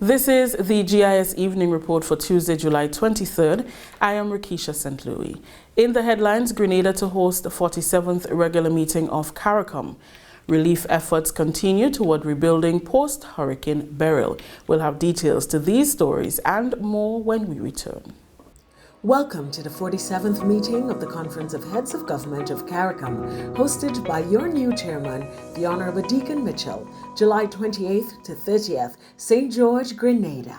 This is the GIS Evening Report for Tuesday, July 23rd. I am Rakisha St. Louis. In the headlines, Grenada to host the 47th regular meeting of CARICOM. Relief efforts continue toward rebuilding post-Hurricane Beryl. We'll have details to these stories and more when we return. Welcome to the 47th meeting of the Conference of Heads of Government of CARICOM, hosted by your new chairman, the Honorable Deacon Mitchell, July 28th to 30th, St. George, Grenada.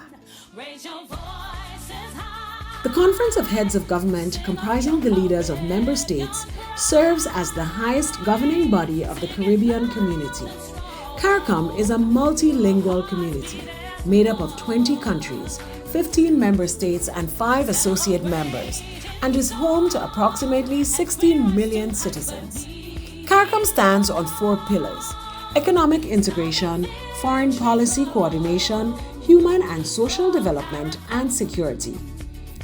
The Conference of Heads of Government, comprising the leaders of member states, serves as the highest governing body of the Caribbean community. CARICOM is a multilingual community made up of 20 countries, 15 member states and 5 associate members, and is home to approximately 16 million citizens. CARICOM stands on 4 pillars: economic integration, foreign policy coordination, human and social development, and security.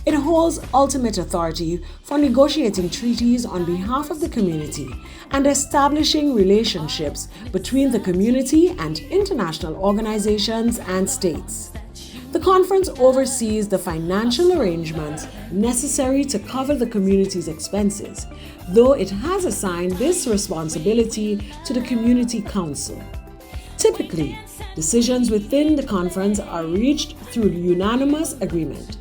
It holds ultimate authority for negotiating treaties on behalf of the community and establishing relationships between the community and international organizations and states. The conference oversees the financial arrangements necessary to cover the community's expenses, though it has assigned this responsibility to the Community Council. Typically, decisions within the conference are reached through unanimous agreement.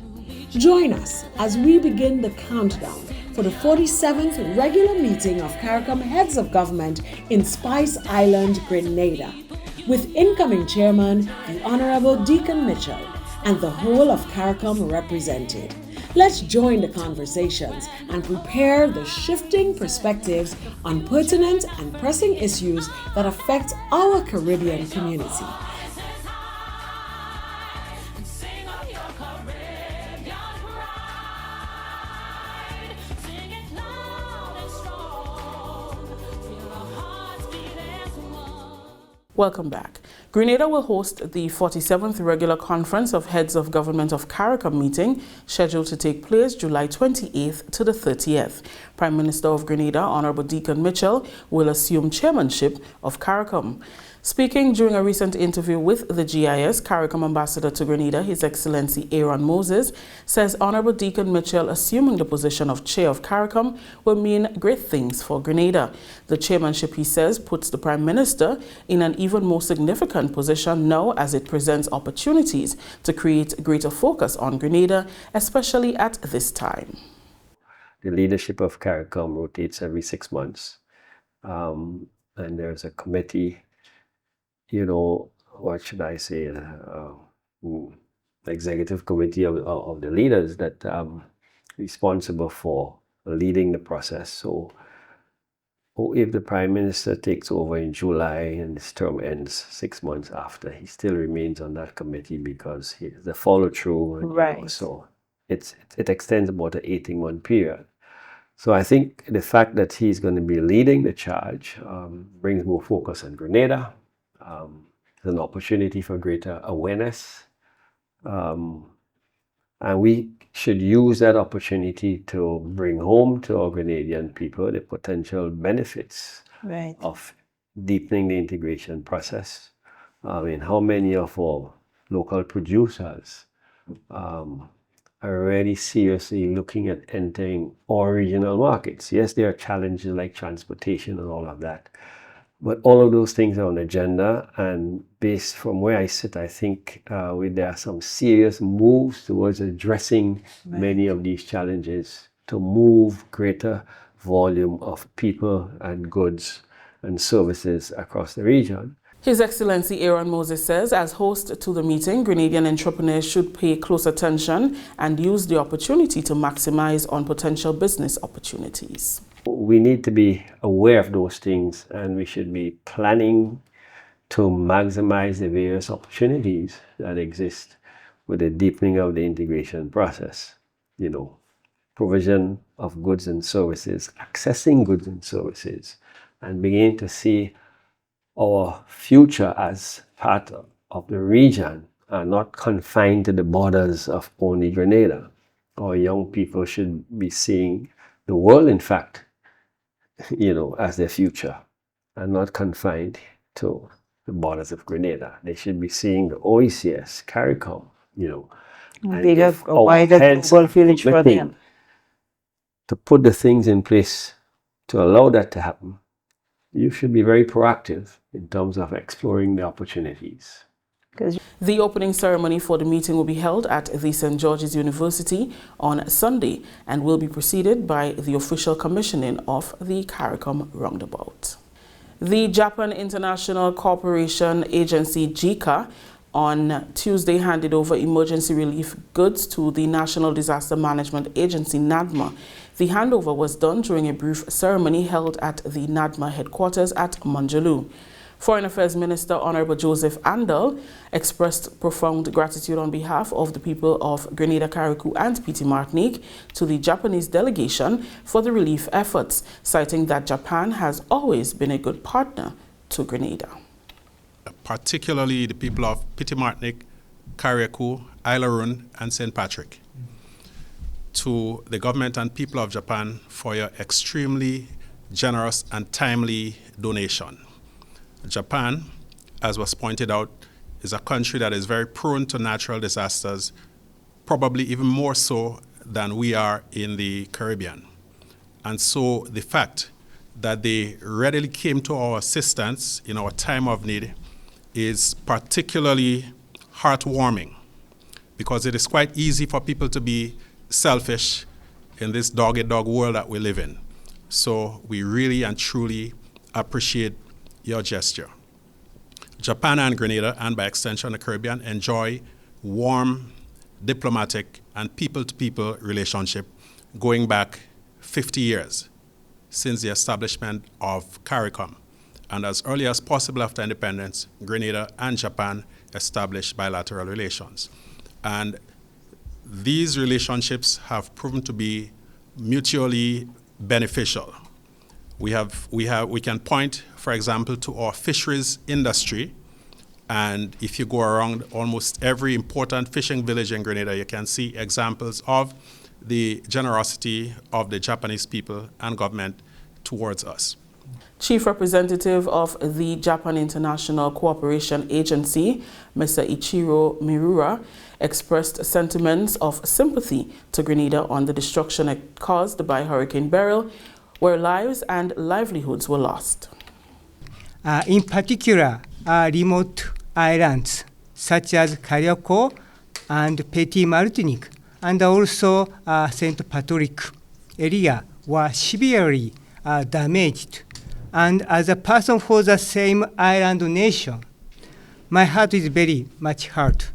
Join us as we begin the countdown for the 47th regular meeting of CARICOM Heads of Government in Spice Island, Grenada, with incoming chairman, the Honorable Deacon Mitchell, and the whole of CARICOM represented. Let's join the conversations and prepare the shifting perspectives on pertinent and pressing issues that affect our Caribbean community. Welcome back. Grenada will host the 47th regular Conference of Heads of Government of CARICOM meeting, scheduled to take place July 28th to the 30th. Prime Minister of Grenada, Honorable Deacon Mitchell, will assume chairmanship of CARICOM. Speaking during a recent interview with the GIS, CARICOM Ambassador to Grenada, His Excellency Aaron Moses, says Honorable Deacon Mitchell assuming the position of Chair of CARICOM will mean great things for Grenada. The chairmanship, he says, puts the Prime Minister in an even more significant position now as it presents opportunities to create greater focus on Grenada, especially at this time. The leadership of CARICOM rotates every 6 months, and there's a committee. What should I say, the executive committee of the leaders that responsible for leading the process. So if the Prime Minister takes over in July and his term ends 6 months after, he still remains on that committee because the follow-through. Right. So it extends about an 18-month period. So I think the fact that he's going to be leading the charge brings more focus on Grenada. It's an opportunity for greater awareness, and we should use that opportunity to bring home to our Grenadian people the potential benefits of deepening the integration process. How many of our local producers are already seriously looking at entering our regional markets? Yes, there are challenges like transportation and all of that. But all of those things are on the agenda, and based from where I sit, I think there are some serious moves towards addressing many of these challenges to move greater volume of people and goods and services across the region. His Excellency Aaron Moses says, as host to the meeting, Grenadian entrepreneurs should pay close attention and use the opportunity to maximize on potential business opportunities. We need to be aware of those things, and we should be planning to maximize the various opportunities that exist with the deepening of the integration process. You know, provision of goods and services, accessing goods and services, and beginning to see our future as part of the region and not confined to the borders of only Grenada. Our young people should be seeing the world, in fact, you know, as their future and not confined to the borders of Grenada. They should be seeing the OECS, CARICOM, you know, bigger, wider global village for them. To put the things in place to allow that to happen, you should be very proactive in terms of exploring the opportunities. The opening ceremony for the meeting will be held at the St. George's University on Sunday and will be preceded by the official commissioning of the CARICOM roundabout. The Japan International Cooperation Agency JICA on Tuesday handed over emergency relief goods to the National Disaster Management Agency, NADMA. The handover was done during a brief ceremony held at the NADMA headquarters at Manjaloo. Foreign Affairs Minister Honorable Joseph Andal expressed profound gratitude on behalf of the people of Grenada, Carriacou and Petite Martinique to the Japanese delegation for the relief efforts, citing that Japan has always been a good partner to Grenada. Particularly the people of Petite Martinique, Carriacou, Isle and St. Patrick. To the government and people of Japan for your extremely generous and timely donation. Japan, as was pointed out, is a country that is very prone to natural disasters, probably even more so than we are in the Caribbean. And so the fact that they readily came to our assistance in our time of need is particularly heartwarming, because it is quite easy for people to be selfish in this dog-eat-dog world that we live in. So we really and truly appreciate your gesture. Japan and Grenada, and by extension the Caribbean, enjoy warm, diplomatic, and people-to-people relationship going back 50 years since the establishment of CARICOM. And as early as possible after independence, Grenada and Japan established bilateral relations. And these relationships have proven to be mutually beneficial. We can point, for example, to our fisheries industry. And if you go around almost every important fishing village in Grenada, you can see examples of the generosity of the Japanese people and government towards us. Chief Representative of the Japan International Cooperation Agency, Mr. Ichiro Miura, expressed sentiments of sympathy to Grenada on the destruction caused by Hurricane Beryl, where lives and livelihoods were lost. In particular, remote islands such as Carriacou and Petite Martinique, and also St. Patrick area were severely damaged. And as a person for the same island nation, my heart is very much hurt.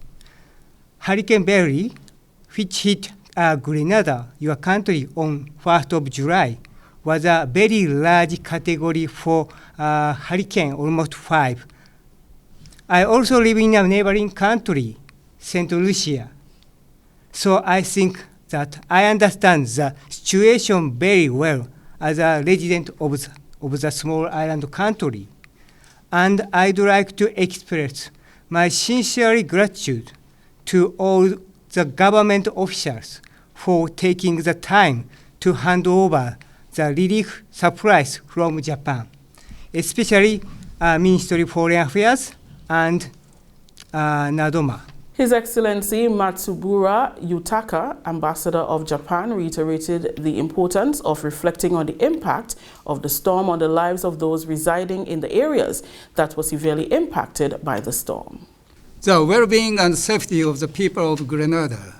Hurricane Beryl, which hit Grenada, your country, on 1st of July, was a very large category for hurricane, almost 5. I also live in a neighboring country, St. Lucia. So I think that I understand the situation very well as a resident of the small island country. And I'd like to express my sincere gratitude to all the government officials for taking the time to hand over the relief supplies from Japan, especially Ministry of Foreign Affairs and NADOMA. His Excellency Matsubura Yutaka, Ambassador of Japan, reiterated the importance of reflecting on the impact of the storm on the lives of those residing in the areas that were severely impacted by the storm. The well-being and safety of the people of Grenada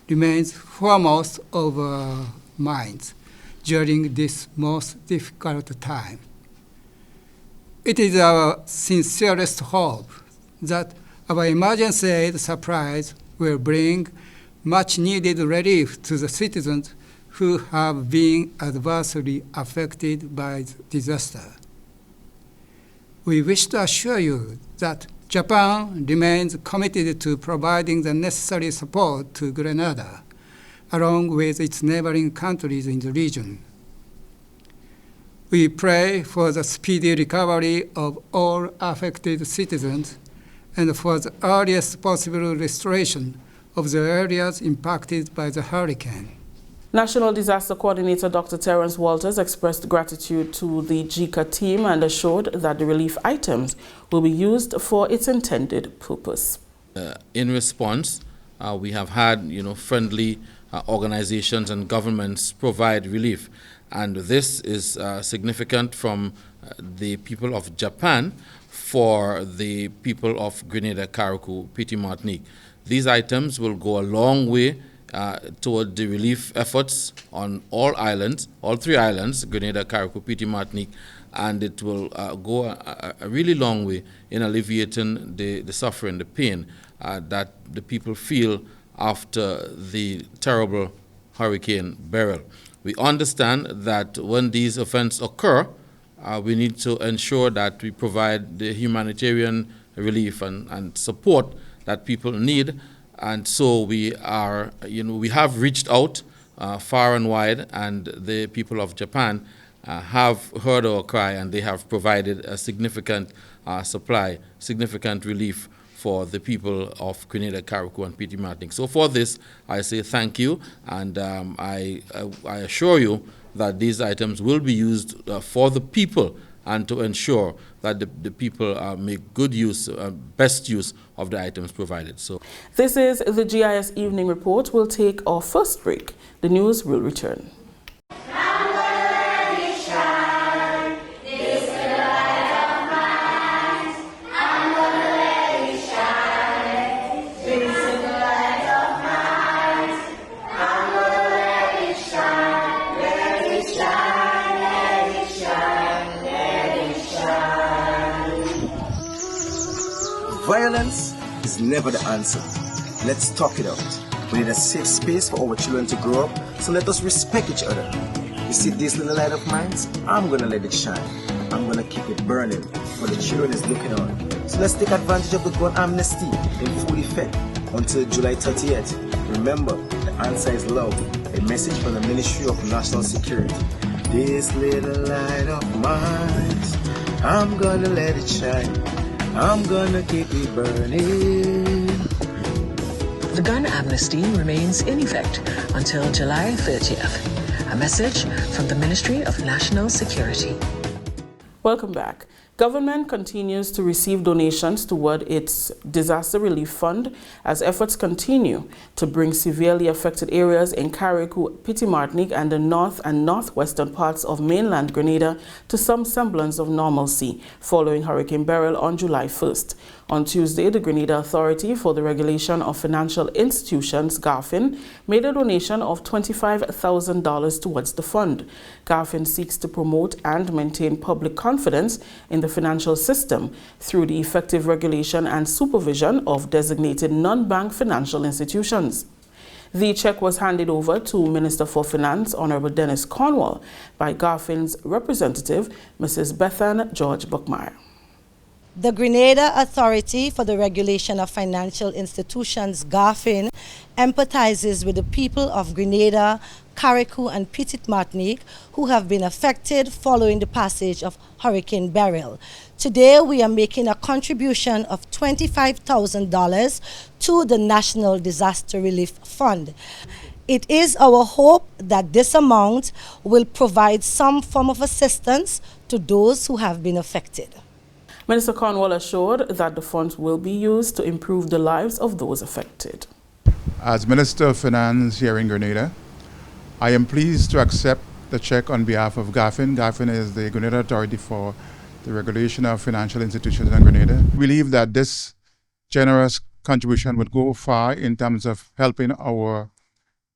remains foremost of our minds during this most difficult time. It is our sincerest hope that our emergency aid supplies will bring much-needed relief to the citizens who have been adversely affected by the disaster. We wish to assure you that Japan remains committed to providing the necessary support to Grenada, along with its neighboring countries in the region. We pray for the speedy recovery of all affected citizens and for the earliest possible restoration of the areas impacted by the hurricane. National Disaster Coordinator Dr. Terence Walters expressed gratitude to the GIS team and assured that the relief items will be used for its intended purpose. In response, we have had friendly organizations and governments provide relief. And this is significant from the people of Japan for the people of Grenada, Carriacou, Petit Martinique. These items will go a long way toward the relief efforts on all islands, all 3 islands, Grenada, Carriacou, Petit Martinique, and it will go a really long way in alleviating the suffering, the pain that the people feel after the terrible Hurricane Beryl. We understand that when these events occur, we need to ensure that we provide the humanitarian relief and support that people need. And so we are, we have reached out far and wide, and the people of Japan have heard our cry, and they have provided a significant supply, significant relief for the people of Grenada, Carriacou, and Petit Martinique. So for this, I say thank you, and I assure you that these items will be used for the people and to ensure that the people make good use, best use of the items provided. So, this is the GIS Evening Report. We'll take our first break. The news will return. Violence is never the answer. Let's talk it out. We need a safe space for our children to grow up, so let us respect each other. You see this little light of mine? I'm gonna let it shine. I'm gonna keep it burning, for the children is looking on. So let's take advantage of the gun amnesty in full effect until July 30th. Remember, the answer is love. A message from the Ministry of National Security. This little light of mine, I'm gonna let it shine. I'm gonna keep it burning. The gun amnesty remains in effect until July 30th. A message from the Ministry of National Security. Welcome back. Government continues to receive donations toward its disaster relief fund as efforts continue to bring severely affected areas in Carriacou, Petit Martinique, and the north and northwestern parts of mainland Grenada to some semblance of normalcy following Hurricane Beryl on July 1st. On Tuesday, the Grenada Authority for the Regulation of Financial Institutions, GIS, made a donation of $25,000 towards the fund. GIS seeks to promote and maintain public confidence in the financial system through the effective regulation and supervision of designated non-bank financial institutions. The check was handed over to Minister for Finance, Honorable Dennis Cornwall, by GIS's representative, Mrs. Bethan George Buckmeyer. The Grenada Authority for the Regulation of Financial Institutions, GIS, empathizes with the people of Grenada, Carriacou, and Petit Martinique who have been affected following the passage of Hurricane Beryl. Today, we are making a contribution of $25,000 to the National Disaster Relief Fund. It is our hope that this amount will provide some form of assistance to those who have been affected. Minister Cornwall assured that the funds will be used to improve the lives of those affected. As Minister of Finance here in Grenada, I am pleased to accept the check on behalf of GIS. GIS is the Grenada Authority for the Regulation of Financial Institutions in Grenada. We believe that this generous contribution would go far in terms of helping our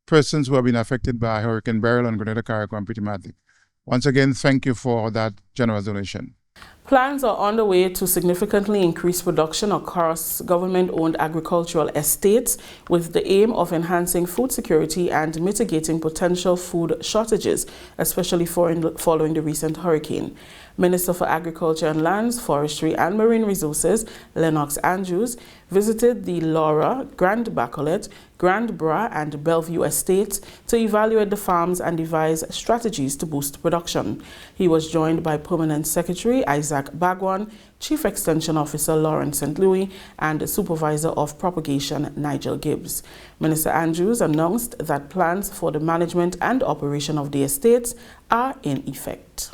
persons who have been affected by Hurricane Beryl on Grenada, Carriacou, and Petit Martinique. Once again, thank you for that generous donation. Plans are underway to significantly increase production across government-owned agricultural estates with the aim of enhancing food security and mitigating potential food shortages, especially following the recent hurricane. Minister for Agriculture and Lands, Forestry and Marine Resources, Lennox Andrews, visited the Laura, Grand Bacolet, Grand Bras and Bellevue estates to evaluate the farms and devise strategies to boost production. He was joined by Permanent Secretary Isaac Bagwan, Chief Extension Officer Lawrence St. Louis, and Supervisor of Propagation Nigel Gibbs. Minister Andrews announced that plans for the management and operation of the estates are in effect.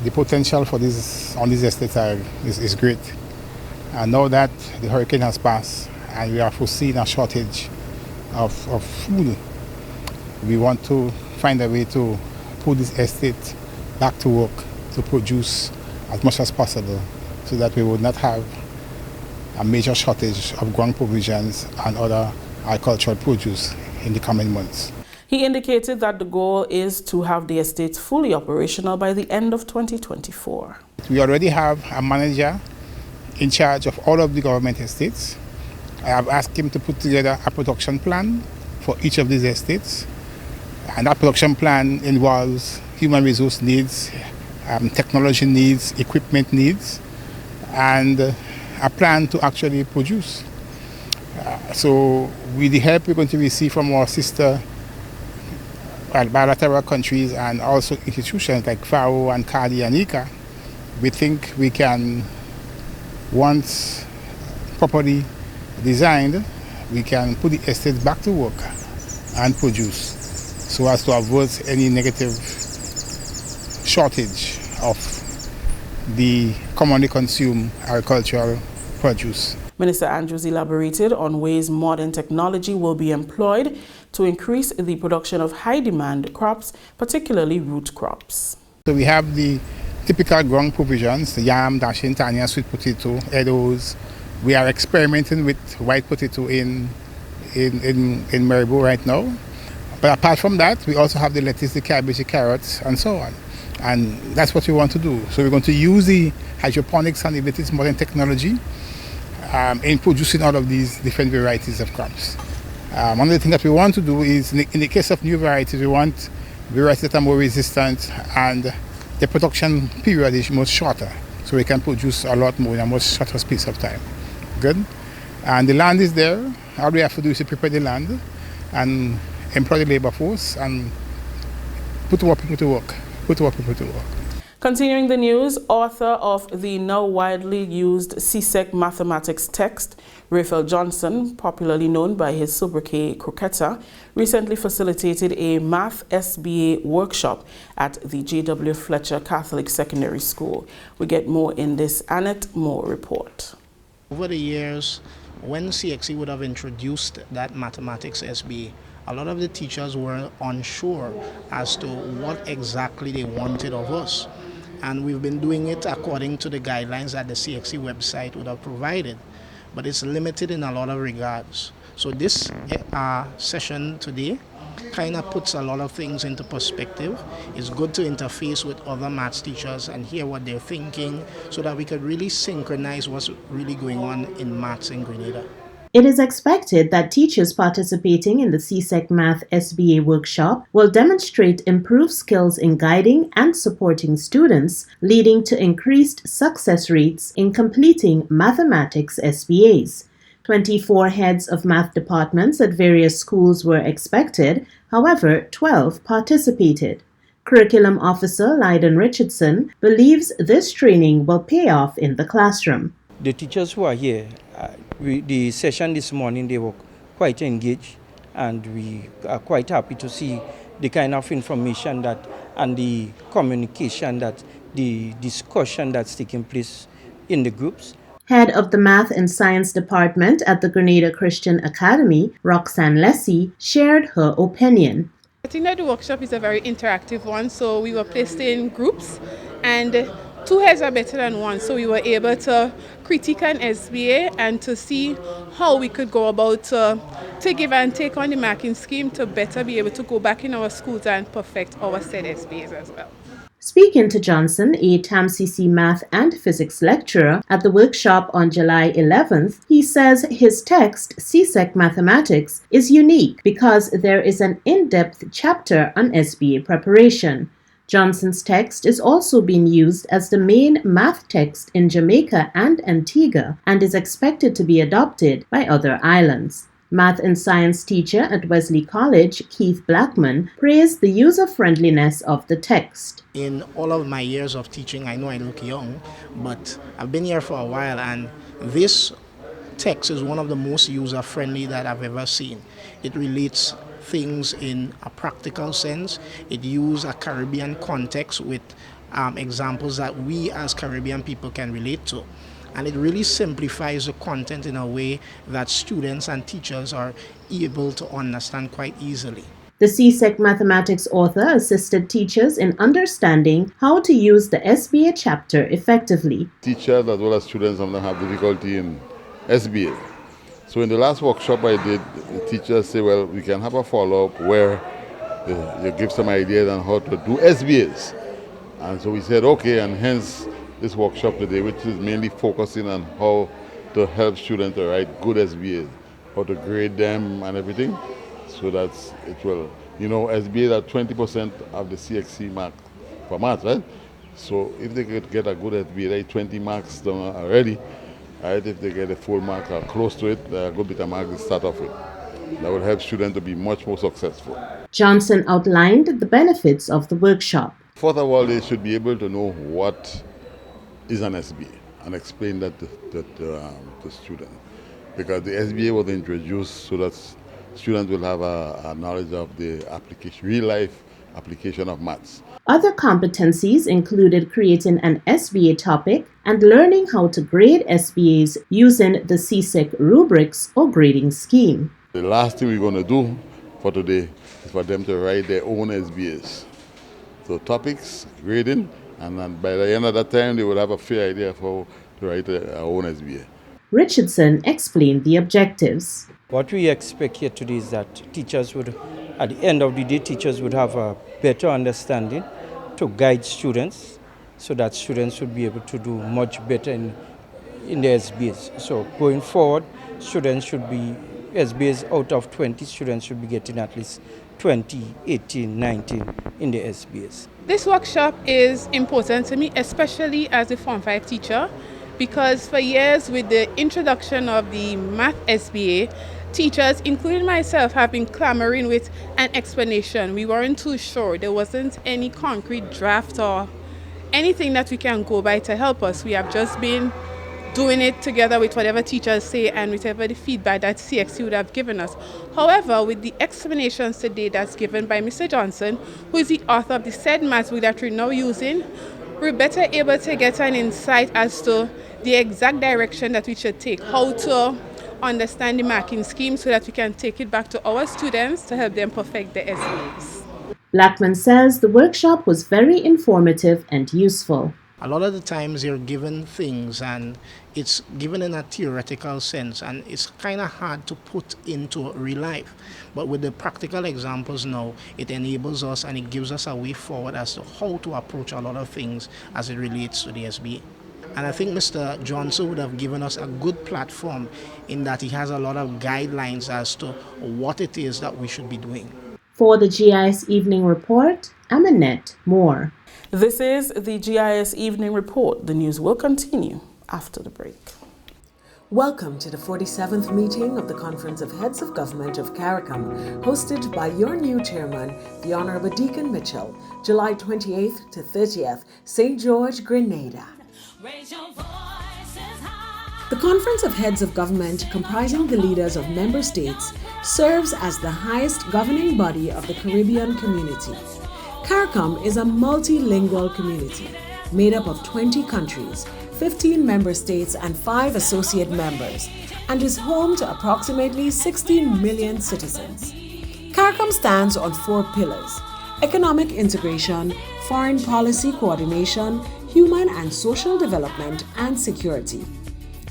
The potential for on these estates is great. And now that the hurricane has passed and we are foreseeing a shortage of food, we want to find a way to put this estate back to work to produce as much as possible so that we would not have a major shortage of ground provisions and other agricultural produce in the coming months. He indicated that the goal is to have the estates fully operational by the end of 2024. We already have a manager in charge of all of the government estates. I have asked him to put together a production plan for each of these estates. And that production plan involves human resource needs, technology needs, equipment needs, and a plan to actually produce. So with the help we're going to receive from our sister bilateral countries and also institutions like FAO and CARI and ICA, we think we can, once properly designed, we can put the estates back to work and produce so as to avoid any negative shortage of the commonly consumed agricultural produce. Minister Andrews elaborated on ways modern technology will be employed to increase the production of high-demand crops, particularly root crops. So we have the typical ground provisions, the yam, dashing, tanya, sweet potato, edos. We are experimenting with white potato in Maribo right now. But apart from that, we also have the lettuce, the cabbage, the carrots, and so on. And that's what we want to do. So we're going to use the hydroponics and the latest modern technology in producing all of these different varieties of crops. One of the things that we want to do is, in the case of new varieties, we want varieties that are more resistant and the production period is much shorter, so we can produce a lot more in a much shorter space of time. Good? And the land is there. All we have to do is to prepare the land and employ the labor force and put more people to work. Continuing the news, author of the now widely used CSEC mathematics text, Raphael Johnson, popularly known by his sobriquet Croqueta, recently facilitated a Math SBA workshop at the J.W. Fletcher Catholic Secondary School. We get more in this Annette Moore report. Over the years, when CXC would have introduced that mathematics SBA, a lot of the teachers were unsure as to what exactly they wanted of us. And we've been doing it according to the guidelines that the CXC website would have provided. But it's limited in a lot of regards. So this session today kind of puts a lot of things into perspective. It's good to interface with other maths teachers and hear what they're thinking so that we could really synchronize what's really going on in maths in Grenada. It is expected that teachers participating in the CSEC Math SBA workshop will demonstrate improved skills in guiding and supporting students, leading to increased success rates in completing mathematics SBAs. 24 heads of math departments at various schools were expected, however, 12 participated. Curriculum Officer Lydon Richardson believes this training will pay off in the classroom. The teachers who are here, the session this morning, they were quite engaged, and we are quite happy to see the kind of information that and the communication that the discussion that's taking place in the groups. Head of the Math and Science Department at the Grenada Christian Academy, Roxanne Lessie, shared her opinion. I think that the workshop is a very interactive one, so we were placed in groups and 2 heads are better than 1, so we were able to critique an SBA and to see how we could go about to give and take on the marking scheme to better be able to go back in our schools and perfect our said SBAs as well. Speaking to Johnson, a TAMCC math and physics lecturer at the workshop on July 11th, he says his text, CSEC Mathematics, is unique because there is an in-depth chapter on SBA preparation. Johnson's text is also being used as the main math text in Jamaica and Antigua and is expected to be adopted by other islands. Math and science teacher at Wesley College, Keith Blackman, praised the user-friendliness of the text. In all of my years of teaching, I know I look young, but I've been here for a while, and this text is one of the most user-friendly that I've ever seen. It relates things in a practical sense. It uses a Caribbean context with examples that we as Caribbean people can relate to. And it really simplifies the content in a way that students and teachers are able to understand quite easily. The CSEC Mathematics author assisted teachers in understanding how to use the SBA chapter effectively. Teachers as well as students sometimes have difficulty in SBA. So in the last workshop I did, the teachers say, well, we can have a follow-up where you give some ideas on how to do SBAs. And so we said, okay, and hence this workshop today, which is mainly focusing on how to help students to write good SBAs, how to grade them and everything, so that it will, SBAs are 20% of the CXC mark for maths, right? So if they could get a good SBA, like 20 marks done already, right? If they get a full mark or close to it, a good bit of marks to start off with. That will help students to be much more successful. Johnson outlined the benefits of the workshop. First of all, they should be able to know what is an SBA and explain that to students. Because the SBA was introduced so that students will have a knowledge of the application, real-life application of maths. Other competencies included creating an SBA topic and learning how to grade SBAs using the CSEC rubrics or grading scheme. The last thing we're going to do for today is for them to write their own SBAs. So topics, grading, and then by the end of that time, they will have a fair idea of how to write their own SBA. Richardson explained the objectives. What we expect here today is that teachers would, at the end of the day, teachers would have a better understanding to guide students so that students would be able to do much better in the SBAs. So going forward, students should be, SBAs out of 20 students should be getting at least 20, 18, 19 in the SBAs. This workshop is important to me, especially as a Form 5 teacher, because for years with the introduction of the Math SBA, teachers, including myself, have been clamoring with an explanation. We weren't too sure. There wasn't any concrete draft or anything that we can go by to help us. We have just been doing it together with whatever teachers say and whatever the feedback that CXC would have given us. However, with the explanations today that's given by Mr. Johnson, who is the author of the said math book that we're now using, we're better able to get an insight as to the exact direction that we should take, how to understand the marking scheme so that we can take it back to our students to help them perfect the SBAs. Blackman says the workshop was very informative and useful. A lot of the times you're given things and it's given in a theoretical sense and it's kind of hard to put into real life. But with the practical examples now, it enables us and it gives us a way forward as to how to approach a lot of things as it relates to the SBA. And I think Mr. Johnson would have given us a good platform in that he has a lot of guidelines as to what it is that we should be doing. For the GIS Evening Report, I'm Annette Moore. This is the GIS Evening Report. The news will continue after the break. Welcome to the 47th meeting of the Conference of Heads of Government of CARICOM, hosted by your new chairman, the Honorable Deacon Mitchell, July 28th to 30th, St. George, Grenada. The Conference of Heads of Government, comprising the leaders of member states, serves as the highest governing body of the Caribbean community. CARICOM is a multilingual community made up of 20 countries, 15 member states and 5 associate members, and is home to approximately 16 million citizens. CARICOM stands on 4 pillars: economic integration, foreign policy coordination, human and social development, and security.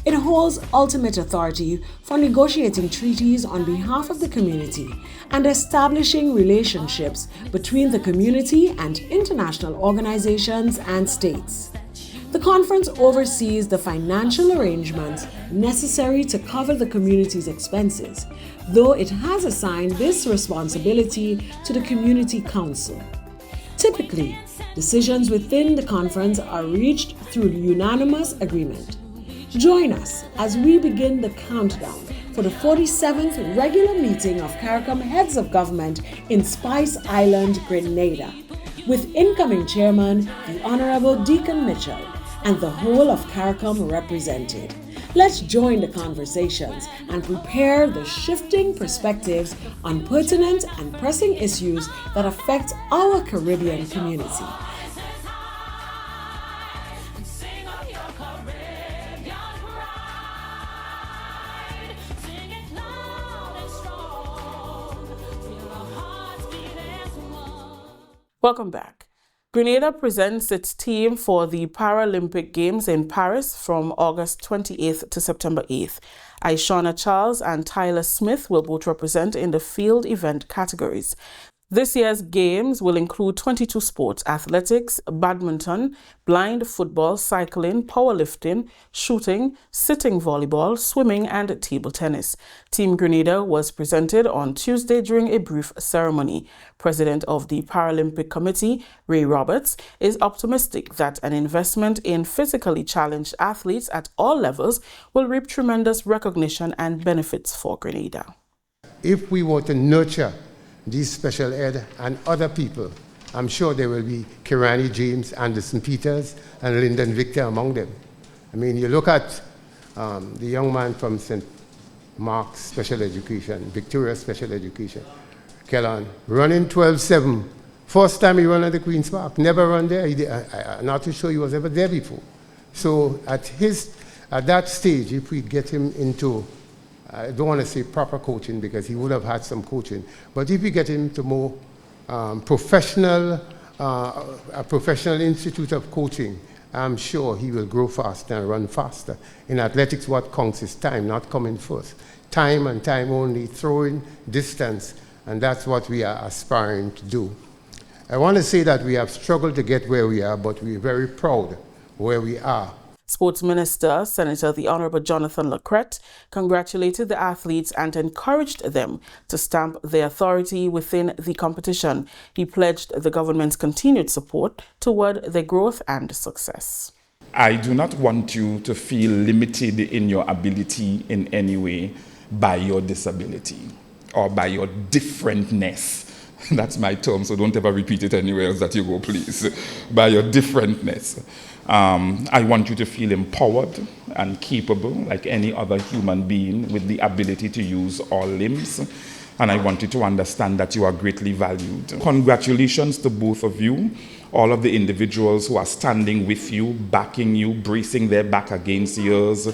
It holds ultimate authority for negotiating treaties on behalf of the community and establishing relationships between the community and international organizations and states. The conference oversees the financial arrangements necessary to cover the community's expenses, though it has assigned this responsibility to the Community Council. Typically, decisions within the conference are reached through unanimous agreement. Join us as we begin the countdown for the 47th regular meeting of CARICOM Heads of Government in Spice Island, Grenada, with incoming chairman, the Honorable Deacon Mitchell, and the whole of CARICOM represented. Let's join the conversations and prepare the shifting perspectives on pertinent and pressing issues that affect our Caribbean community. Welcome back. Grenada presents its team for the Paralympic Games in Paris from August 28th to September 8th. Aishana Charles and Tyler Smith will both represent in the field event categories. This year's games will include 22 sports: athletics, badminton, blind football, cycling, powerlifting, shooting, sitting volleyball, swimming, and table tennis. Team Grenada was presented on Tuesday during a brief ceremony. President of the Paralympic Committee, Ray Roberts, is optimistic that an investment in physically challenged athletes at all levels will reap tremendous recognition and benefits for Grenada. If we want to nurture these special ed and other people, I'm sure there will be Kirani James, Anderson Peters, and Lyndon Victor among them. I mean, you look at the young man from St. Mark's Special Education, Victoria Special Education, Kellan, running 12.7. First time he ran at the Queen's Park, never run there. I'm not too sure he was ever there before. So at that stage, if we get him into, I don't want to say proper coaching because he would have had some coaching, but if we get him to more a professional institute of coaching, I'm sure he will grow faster and run faster. In athletics, what counts is time, not coming first. Time and time only, throwing, distance, and that's what we are aspiring to do. I want to say that we have struggled to get where we are, but we're very proud where we are. Sports Minister, Senator the Honorable Jonathan Lacrette, congratulated the athletes and encouraged them to stamp their authority within the competition. He pledged the government's continued support toward their growth and success. I do not want you to feel limited in your ability in any way by your disability or by your differentness. That's my term, so don't ever repeat it anywhere else that you go, please. By your differentness. I want you to feel empowered and capable like any other human being with the ability to use all limbs. And I want you to understand that you are greatly valued. Congratulations to both of you, all of the individuals who are standing with you, backing you, bracing their back against yours,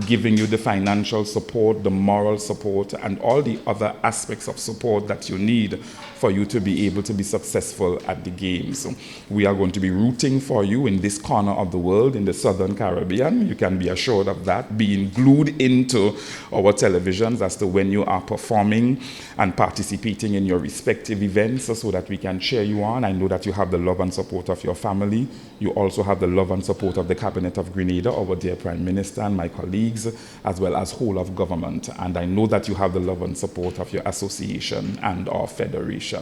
giving you the financial support, the moral support, and all the other aspects of support that you need for you to be able to be successful at the Games. We are going to be rooting for you in this corner of the world, in the Southern Caribbean. You can be assured of that, being glued into our televisions as to when you are performing and participating in your respective events so that we can cheer you on. I know that you have the love and support of your family. You also have the love and support of the Cabinet of Grenada, our dear Prime Minister and my colleagues, as well as whole of government. And I know that you have the love and support of your association and our federation.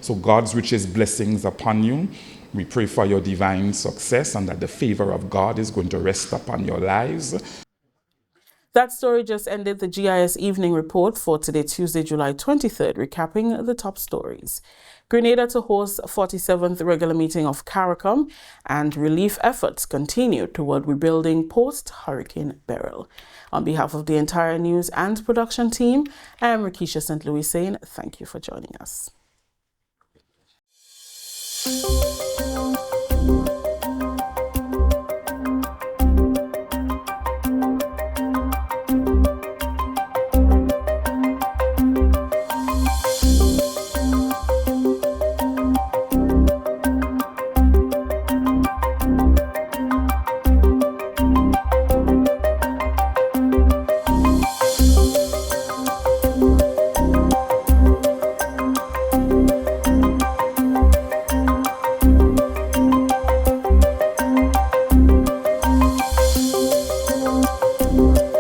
So God's richest blessings upon you. We pray for your divine success and that the favor of God is going to rest upon your lives. That story just ended the GIS Evening Report for today, Tuesday, July 23rd, recapping the top stories. Grenada to host 47th regular meeting of CARICOM, and relief efforts continue toward rebuilding post-Hurricane Beryl. On behalf of the entire news and production team, I am Rakisha St. Louis saying thank you for joining us. you.